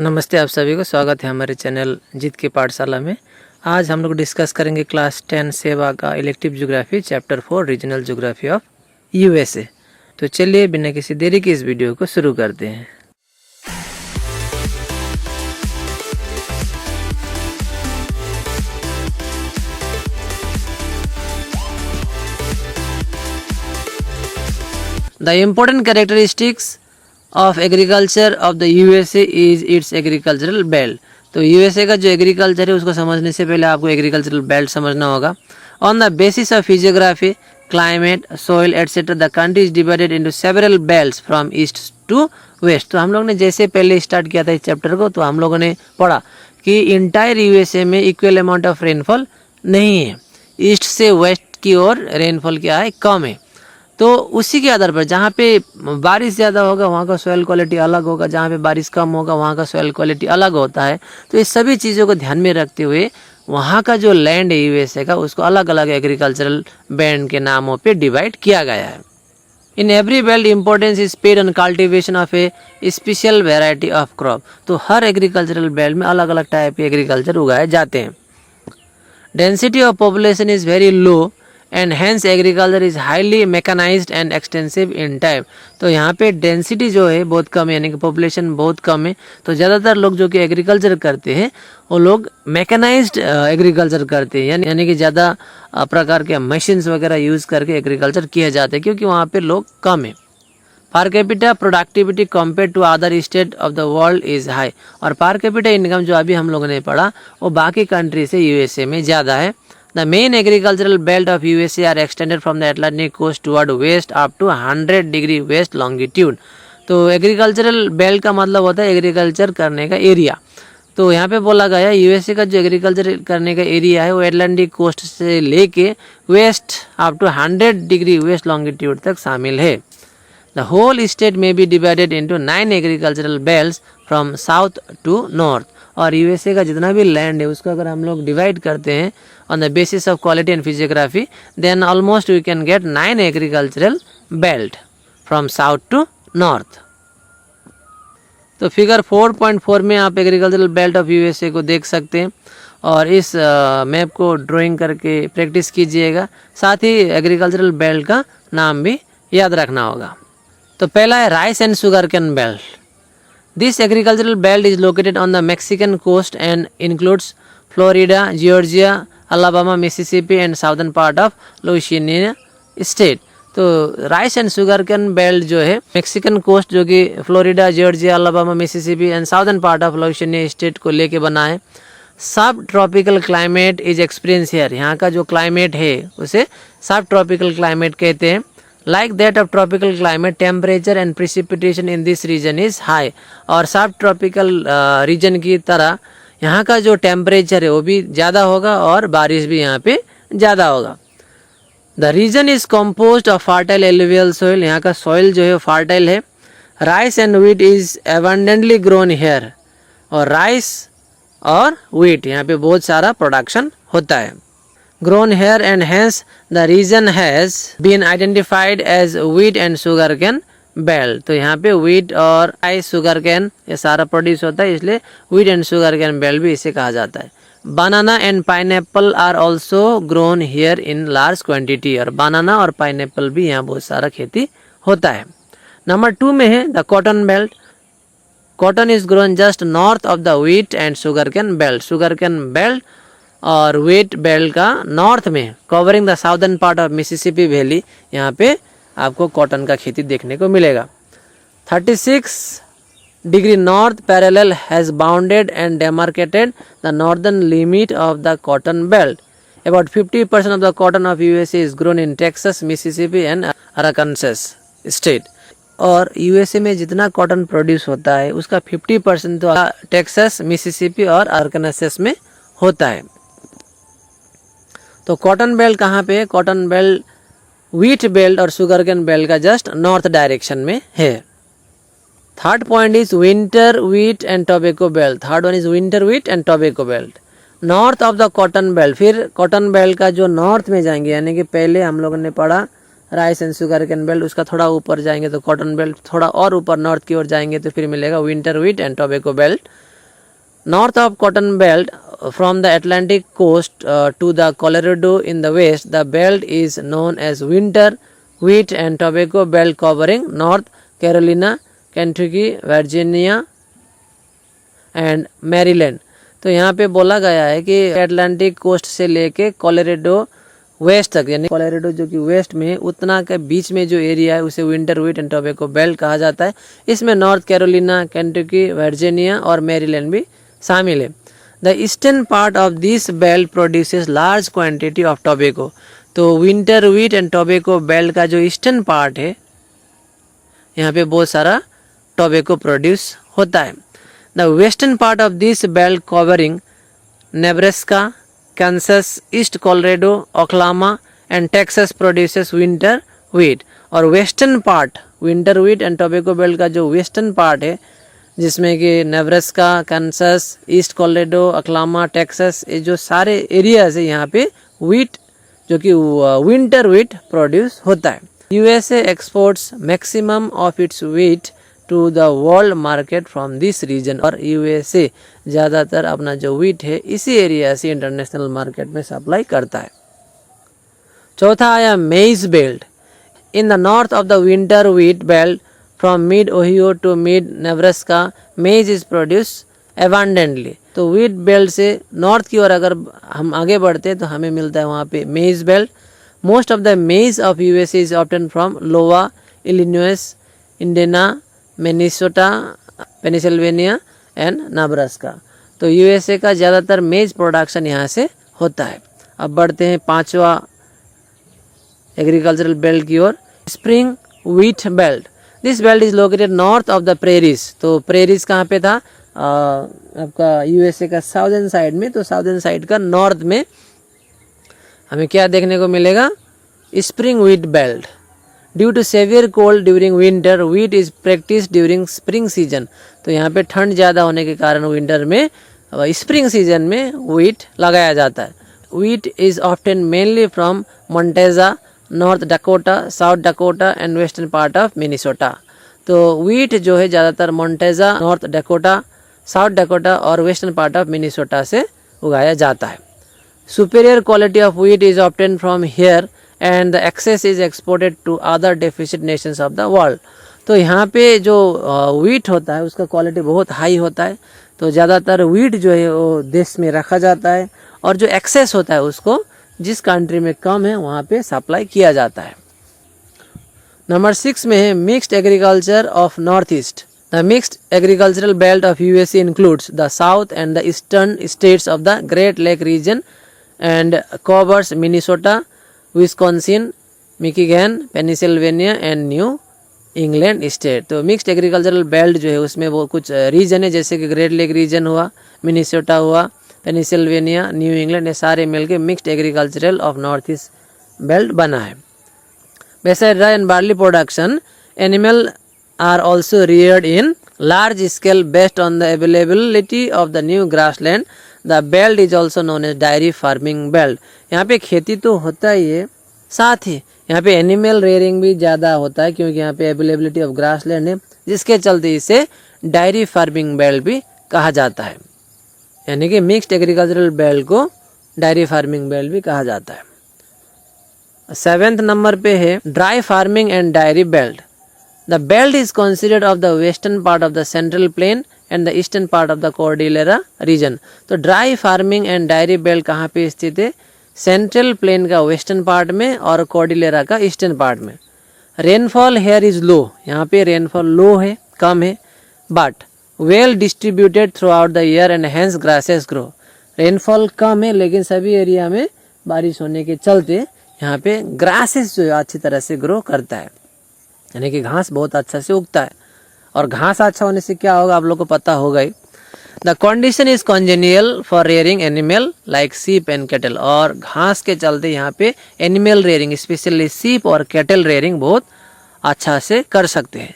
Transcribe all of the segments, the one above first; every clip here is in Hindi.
नमस्ते, आप सभी को स्वागत है हमारे चैनल जीत की पाठशाला में। आज हम लोग डिस्कस करेंगे क्लास 10 सेवा का elective geography chapter 4 regional geography of USA. तो चलिए बिना किसी देरी के इस वीडियो को शुरू करते हैं। The important characteristics of agriculture of the USA is it's agricultural belt. तो यूएसए का जो एग्रीकल्चर है उसको समझने से पहले आपको एग्रीकल्चरल बेल्ट समझना होगा। On the basis of physiography, climate, soil etcetera the country is divided into several belts from east to west. तो हम लोग ने जैसे पहले स्टार्ट किया था इस चैप्टर को, तो हम लोगों ने पढ़ा कि इंटायर यूएसए में इक्वल अमाउंट ऑफ रेनफॉल नहीं है। ईस्ट से वेस्ट की ओर रेनफॉल क्या है, कम है। तो उसी के आधार पर जहाँ पे बारिश ज़्यादा होगा वहाँ का सॉइल क्वालिटी अलग होगा, जहाँ पे बारिश कम होगा वहाँ का सॉइल क्वालिटी अलग होता है। तो इस सभी चीज़ों को ध्यान में रखते हुए वहाँ का जो लैंड है यूएसए का, उसको अलग अलग एग्रीकल्चरल बैंड के नामों पे डिवाइड किया गया है। In every belt importance is paid on cultivation of A special variety of crop. तो हर एग्रीकल्चरल बेल्ट में अलग अलग टाइप के एग्रीकल्चर उगाए जाते हैं। Density of population is very low and hence agriculture is highly mechanised and extensive in type. तो यहाँ पे डेंसिटी जो है बहुत कम है, यानी कि पॉपुलेशन बहुत कम है। तो ज़्यादातर लोग जो कि एग्रीकल्चर करते हैं वो लोग मैकेनाइज्ड एग्रीकल्चर करते हैं, यानी कि ज़्यादा प्रकार के मशीन्स वगैरह यूज़ करके एग्रीकल्चर किए जाते हैं, क्योंकि वहाँ पे लोग कम है। Per capita productivity compare to other state of the world is high. और पर कैपिटा इनकम जो अभी हम लोगों ने पढ़ा वो बाकी कंट्री से यूएसए में ज़्यादा है। The main agricultural belt of USA are extended from the Atlantic coast toward west up to 100 degree west longitude। तो एग्रीकल्चरल बेल्ट का मतलब होता है एग्रीकल्चर करने का एरिया। तो यहाँ पे बोला गया है यूएसए का जो एग्रीकल्चर करने का एरिया है वो एटलांटिक कोस्ट से लेके west up to 100 degree west longitude तक शामिल है। The whole state may be divided into 9 agricultural belts from south to north। और यूएसए का जितना भी लैंड है उसको अगर हम लोग डिवाइड करते हैं on the basis of quality and physiography, then almost we can get 9 agricultural belt from south to north. तो फिगर 4.4 में आप एग्रीकल्चरल बेल्ट ऑफ यूएसए को देख सकते हैं और इस मैप को ड्राइंग करके प्रैक्टिस कीजिएगा। साथ ही एग्रीकल्चरल बेल्ट का नाम भी याद रखना होगा। तो पहला है rice and sugar cane belt. This agricultural belt is located on the Mexican coast and includes Florida, Georgia, Alabama, Mississippi and southern part of Louisiana state। तो rice and sugar cane belt जो है मैक्सिकन कोस्ट जो कि Florida, Georgia, Alabama, Mississippi and southern part of Louisiana state को लेके बना है। सब tropical climate is experience here. यहाँ का जो क्लाइमेट है उसे सब ट्रॉपिकल क्लाइमेट कहते हैं। Like that of tropical climate, temperature and precipitation in this region is high। और सब ट्रॉपिकल रीजन की तरह यहाँ का जो टेम्परेचर है वो भी ज़्यादा होगा और बारिश भी यहाँ पे ज़्यादा होगा। The region is compose of fertile alluvial soil. यहाँ का सॉइल जो है फर्टाइल है। Rice and wheat is abundantly grown here. और राइस और व्हीट यहाँ पे बहुत सारा प्रोडक्शन होता है। Grown here and hence the region has been identified as wheat and sugarcane belt। तो यहाँ पे wheat और rice, sugarcane ये सारा प्रोड्यूस होता है, इसलिए wheat and sugarcane belt भी इसे कहा जाता है। Banana and pineapple are also grown here in large quantity। और banana और pineapple भी यहाँ बहुत सारा खेती होता है। नंबर 2 में है the cotton belt। Cotton is grown just north of the wheat and sugarcane belt। sugarcane belt और वेट बेल्ट का नॉर्थ में covering the southern part of Mississippi valley, यहाँ पे आपको कॉटन का खेती देखने को मिलेगा। 36 degree north parallel has bounded and demarcated the northern limit of the cotton belt. About 50% of the cotton of USA is grown in Texas, Mississippi and Arkansas state. और यूएसए में जितना कॉटन प्रोड्यूस होता है उसका 50% तो टेक्सास, मिसिसिपी और अरकानसास में होता है। तो कॉटन बेल्ट कहाँ पे है? कॉटन बेल्ट व्हीट बेल्ट और शुगरकेन बेल्ट का जस्ट नॉर्थ डायरेक्शन में है। Third point is winter wheat and tobacco belt. Third one is winter wheat and tobacco belt north of the cotton belt. फिर कॉटन बेल्ट का जो नॉर्थ में जाएंगे, यानी कि पहले हम लोगों ने पढ़ा राइस एंड शुगरकेन बेल्ट, उसका थोड़ा ऊपर जाएंगे तो कॉटन बेल्ट, थोड़ा और ऊपर नॉर्थ की ओर जाएंगे तो फिर मिलेगा winter wheat and tobacco belt. North of cotton belt, from the Atlantic coast to the Colorado in the west, the belt is known as winter wheat and tobacco belt covering North Carolina, Kentucky, Virginia and Maryland. तो यहाँ पे बोला गया है कि अटलांटिक कोस्ट से लेके कोलोराडो वेस्ट तक, यानी कोलोराडो जो कि वेस्ट में है उतना के बीच में जो एरिया है उसे winter wheat and tobacco belt कहा जाता है। इसमें नॉर्थ कैरोलिना, केंटकी, वर्जीनिया और मैरीलैंड भी शामिल है। The eastern part of this belt produces large quantity of tobacco. तो winter wheat and tobacco belt का जो ईस्टर्न पार्ट है यहाँ पे बहुत सारा टोबैको प्रोड्यूस होता है। The western part of this belt covering Nebraska, Kansas, east Colorado, Oklahoma and Texas produces winter wheat. और western part winter wheat and tobacco belt का जो वेस्टर्न पार्ट है जिसमें कि Nebraska, Kansas, east Colorado, Oklahoma, Texas, ये जो सारे एरियाज है यहाँ पे व्हीट जो कि विंटर व्हीट प्रोड्यूस होता है। USA exports maximum of its wheat to the world market from this region. और यूएसए ज़्यादातर अपना जो व्हीट है इसी एरिया से इंटरनेशनल मार्केट में सप्लाई करता है। चौथा आया maize belt. In the north of the winter wheat belt from mid Ohio to mid Nebraska maize is produce abundantly. तो व्हीट बेल्ट से नॉर्थ की ओर अगर हम आगे बढ़ते हैं तो हमें मिलता है वहाँ पे maize belt. Most of the maize of USA is obtain from Iowa, Illinois, Indiana, Minnesota, Pennsylvania and Nebraska. तो यूएसए का ज़्यादातर मेज प्रोडक्शन यहाँ से होता है। अब बढ़ते हैं पांचवा एग्रीकल्चरल बेल्ट की ओर, spring wheat belt. This belt is located north of the prairies. तो प्रेरीज कहाँ पे था? आपका यूएसए का साउदर्न साइड में। तो साउदर्न साइड का नॉर्थ में हमें क्या देखने को मिलेगा? Spring wheat belt. Due to severe cold during winter wheat is practice during spring season. तो यहाँ पे ठंड ज़्यादा होने के कारण विंटर में स्प्रिंग सीजन में व्हीट लगाया जाता है। Wheat is often mainly from Montana, North Dakota, South Dakota and western part of Minnesota. तो व्हीट जो है ज़्यादातर Montana, North Dakota, South Dakota और वेस्टर्न पार्ट ऑफ मिनेसोटा से उगाया जाता है। Superior quality of wheat is obtain from here and the excess is exported to other deficit nations of the world. तो यहाँ पे जो व्हीट होता है उसका क्वालिटी बहुत हाई होता है। तो ज़्यादातर व्हीट जो है वो देश में रखा जाता है और जो एक्सेस होता है उसको जिस कंट्री में कम है वहाँ पे सप्लाई किया जाता है। नंबर 6 में है mixed agriculture of north east. The mixed agricultural belt of USA includes the south and the eastern states of the great lake region and covers Minnesota, Wisconsin, Michigan, Pennsylvania and New England state. तो मिक्स्ड एग्रीकल्चरल बेल्ट जो है उसमें वो कुछ रीजन है जैसे कि ग्रेट लेक रीजन हुआ, मिनेसोटा हुआ, पेनिसिल्वेनिया, न्यू इंग्लैंड, ये सारे मिलके mixed agricultural of north east belt बना है। Besides rye and barley production, animals are also reared in large scale based on the availability of the new grassland. The belt is also known as dairy farming belt. यहाँ पे खेती तो होता ही है, साथ ही यहाँ पे एनिमल रेयरिंग भी ज़्यादा होता है क्योंकि यहाँ पे अवेलेबिलिटी ऑफ ग्रासलैंड है, जिसके चलते इसे डायरी फार्मिंग बेल्ट भी कहा जाता है। यानी कि मिक्स्ड एग्रीकल्चरल बेल्ट को डायरी फार्मिंग बेल्ट भी कहा जाता है। 7th नंबर पे है dry farming and dairy belt. The belt is considered of the western part of the central plain and the eastern part of the Cordillera region. तो dry farming and dairy belt कहाँ पे स्थित है? सेंट्रल प्लेन का वेस्टर्न पार्ट में और कॉर्डिलेरा का ईस्टर्न पार्ट में। रेनफॉल हेयर इज लो। यहाँ पे रेनफॉल लो है, कम है, but well distributed throughout the year and hence grasses grow. Rainfall कम है लेकिन सभी एरिया में बारिश होने के चलते यहाँ पे ग्रासेस जो है अच्छी तरह से ग्रो करता है, यानी कि घास बहुत अच्छा से उगता है। और घास अच्छा होने से क्या होगा आप लोग को पता होगा ही। The condition is congenial for rearing animal like sheep and cattle. और घास के चलते यहाँ पे एनिमल रेयरिंग स्पेशली सीप और कैटल रेयरिंग बहुत अच्छा से कर सकते हैं।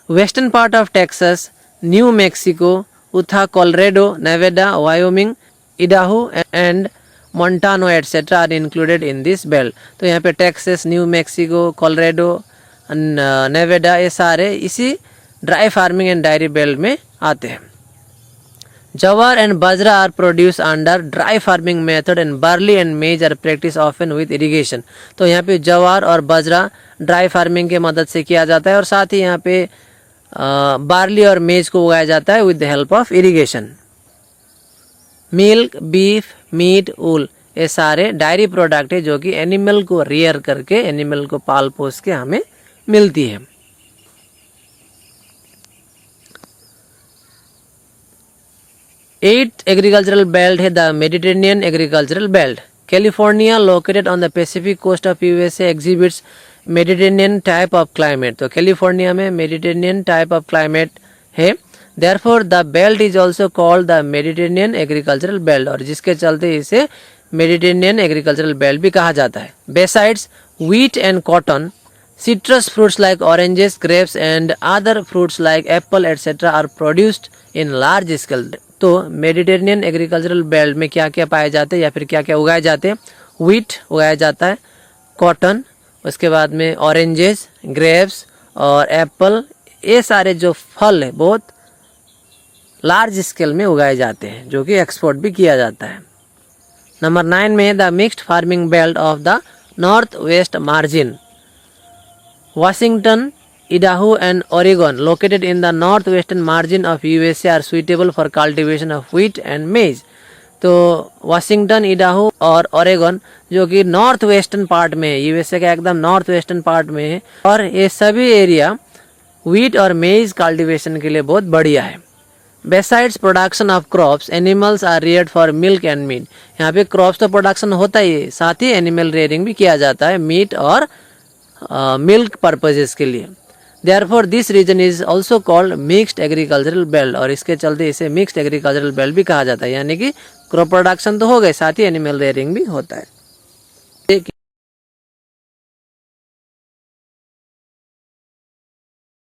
Western part of Texas, New Mexico, Utah, Colorado, Nevada, Wyoming, Idaho and Montana etcetera are included in this belt. तो यहाँ पे Texas, New Mexico, Colorado, Nevada ये सारे इसी dry farming and dairy belt में आते हैं। Jawar and bajra are produced under dry farming method and barley and maize are practiced often with irrigation. तो यहाँ पे जवार और बाजरा ड्राई फार्मिंग के मदद से किया जाता है और साथ ही यहाँ पे बार्ली और मेज को उगाया जाता है with the help of irrigation. Milk, beef, meat, wool ये सारे डायरी प्रोडक्ट है जो कि एनिमल को रियर करके, एनिमल को पाल पोस के हमें मिलती है. 8th agricultural belt है the Mediterranean agricultural belt. California located on the Pacific coast of USA exhibits Mediterranean type of climate. तो कैलिफोर्निया में मेडिटेरेनियन टाइप ऑफ क्लाइमेट है. Therefore the belt is also called the Mediterranean agricultural belt और जिसके चलते इसे मेडिटेरेनियन एग्रीकल्चरल बेल्ट भी कहा जाता है. Besides wheat and cotton, citrus fruits like oranges, grapes and other fruits like apple etc. are produced in large scale. तो मेडिटेरेनियन एग्रीकल्चरल बेल्ट में क्या क्या पाए जाते हैं या फिर क्या क्या उगाए जाते हैं? व्हीट उगाया जाता है, कॉटन, उसके बाद में ऑरेंजेस, ग्रेप्स और एप्पल, ये सारे जो फल है बहुत लार्ज स्केल में उगाए जाते हैं जो कि एक्सपोर्ट भी किया जाता है. नंबर 9 में the mixed farming belt of the north west margin. Washington, Idaho and Oregon located in the northwestern margin of USA are suitable for cultivation of wheat and maize. तो वाशिंगटन, इडाहो और ओरेगन जो कि नॉर्थ वेस्टर्न पार्ट में है, यूएसए का एकदम नॉर्थ वेस्टर्न पार्ट में है और ये सभी एरिया व्हीट और मेज कल्टीवेशन के लिए बहुत बढ़िया है. Besides production of crops, animals are reared for milk and meat. यहाँ पे क्रॉप्स तो प्रोडक्शन होता ही है, साथ ही एनिमल रेयरिंग भी किया जाता है मीट और मिल्क पर्पजेस के लिए. Therefore this region is also called mixed agricultural belt और इसके चलते इसे मिक्स्ड एग्रीकल्चरल बेल्ट भी कहा जाता है. यानी कि क्रॉप प्रोडक्शन तो हो गए, साथ ही एनिमल रेयरिंग भी होता है.